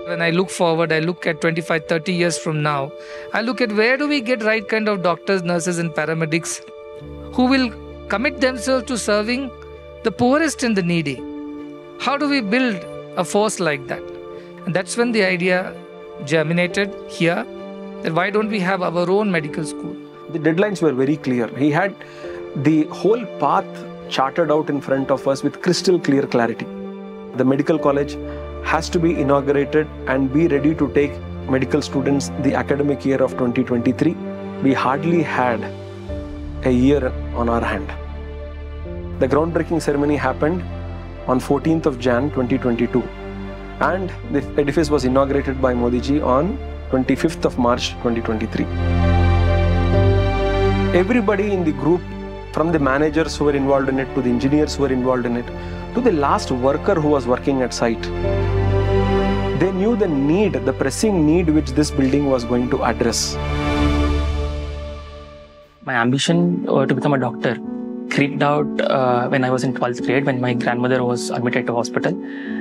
When I look forward, I look at 25, 30 years from now, I look at where do we get right kind of doctors, nurses and paramedics who will commit themselves to serving the poorest and the needy. How do we build a force like that? And that's when the idea germinated here, that why don't we have our own medical school? The deadlines were very clear. He had the whole path charted out in front of us with crystal clear clarity. The medical college has to be inaugurated and be ready to take medical students the academic year of 2023. We hardly had a year on our hand. The groundbreaking ceremony happened on 14th of Jan 2022 and the edifice was inaugurated by Modi ji on 25th of March 2023. Everybody in the group, from the managers who were involved in it to the engineers who were involved in it to the last worker who was working at site, they knew the need, the pressing need which this building was going to address. My ambition to become a doctor creeped out when I was in 12th grade, when my grandmother was admitted to hospital.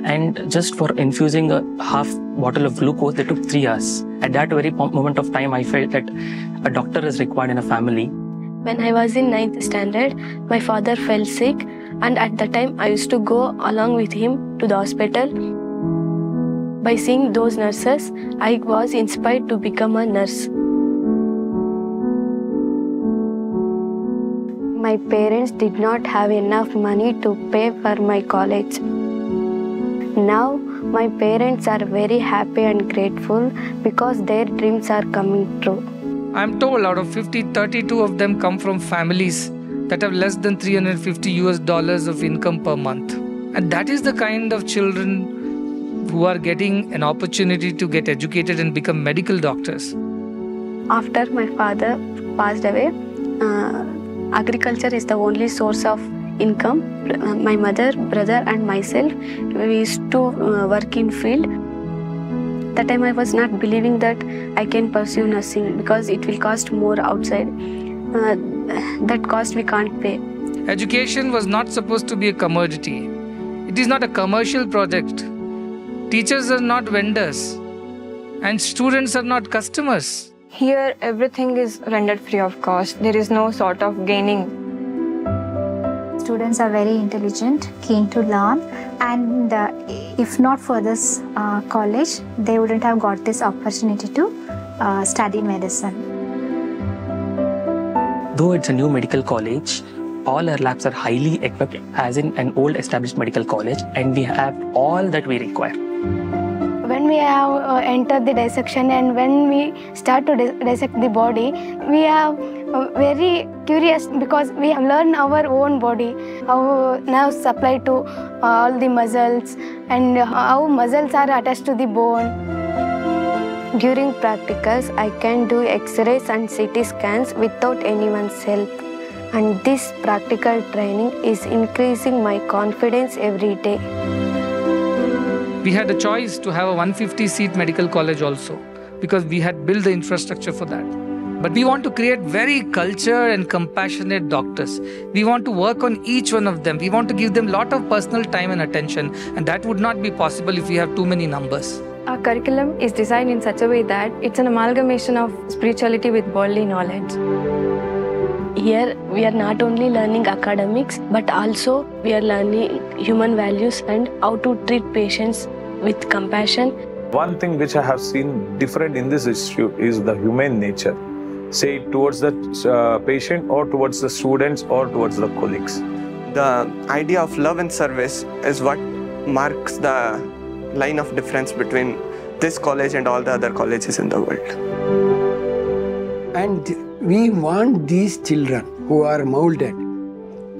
And just for infusing a half bottle of glucose, they took 3 hours. At that very moment of time, I felt that a doctor is required in a family. When I was in 9th standard, my father fell sick, and at the time I used to go along with him to the hospital. By seeing those nurses, I was inspired to become a nurse. My parents did not have enough money to pay for my college. Now, my parents are very happy and grateful because their dreams are coming true. I'm told out of 50, 32 of them come from families that have less than $350 of income per month. And that is the kind of children who are getting an opportunity to get educated and become medical doctors. After my father passed away, agriculture is the only source of income. My mother, brother and myself, we used to work in field. That time I was not believing that I can pursue nursing because it will cost more outside. That cost we can't pay. Education was not supposed to be a commodity. It is not a commercial project. Teachers are not vendors and students are not customers. Here, everything is rendered free of cost. There is no sort of gaining. Students are very intelligent, keen to learn, and if not for this college, they wouldn't have got this opportunity to study medicine. Though it's a new medical college, all our labs are highly equipped as in an old established medical college, and we have all that we require. When we have entered the dissection and when we start to dissect the body, we are very curious because we have learned our own body, how nerves supply to all the muscles and how muscles are attached to the bone. During practicals, I can do X-rays and CT scans without anyone's help. And this practical training is increasing my confidence every day. We had a choice to have a 150-seat medical college also because we had built the infrastructure for that. But we want to create very cultured and compassionate doctors. We want to work on each one of them. We want to give them a lot of personal time and attention, and that would not be possible if we have too many numbers. Our curriculum is designed in such a way that it's an amalgamation of spirituality with worldly knowledge. Here, we are not only learning academics, but also we are learning human values and how to treat patients with compassion. One thing which I have seen different in this institute is the humane nature, say towards the patient or towards the students or towards the colleagues. The idea of love and service is what marks the line of difference between this college and all the other colleges in the world. And we want these children who are molded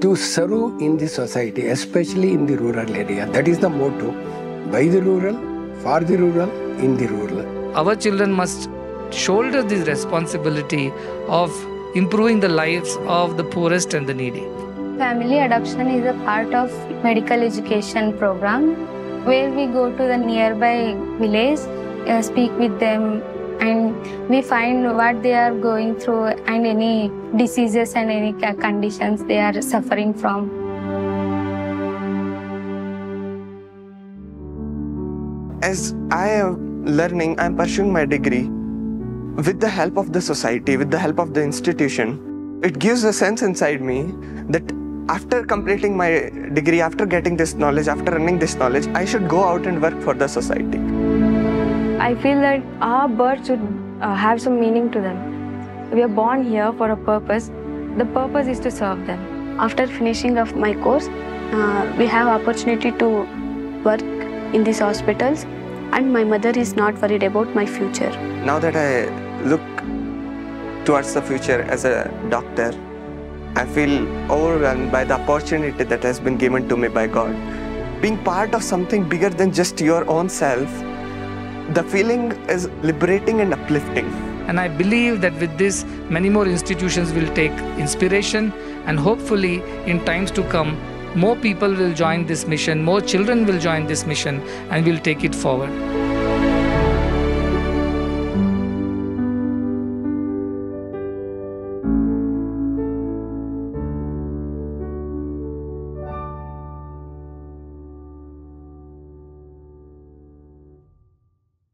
to serve in the society, especially in the rural area. That is the motto. By the rural, for the rural, in the rural. Our children must shoulder this responsibility of improving the lives of the poorest and the needy. Family adoption is a part of medical education program where we go to the nearby village, speak with them, and we find what they are going through and any diseases and any conditions they are suffering from. As I have learning, I'm pursuing my degree with the help of the society, with the help of the institution. It gives a sense inside me that after completing my degree, after getting this knowledge, after earning this knowledge, I should go out and work for the society. I feel that our birth should have some meaning to them. We are born here for a purpose. The purpose is to serve them. After finishing of my course, we have opportunity to work in these hospitals, and my mother is not worried about my future. Now that I look towards the future as a doctor, I feel overwhelmed by the opportunity that has been given to me by God. Being part of something bigger than just your own self, the feeling is liberating and uplifting. And I believe that with this, many more institutions will take inspiration, and hopefully in times to come, more people will join this mission, more children will join this mission, and will take it forward.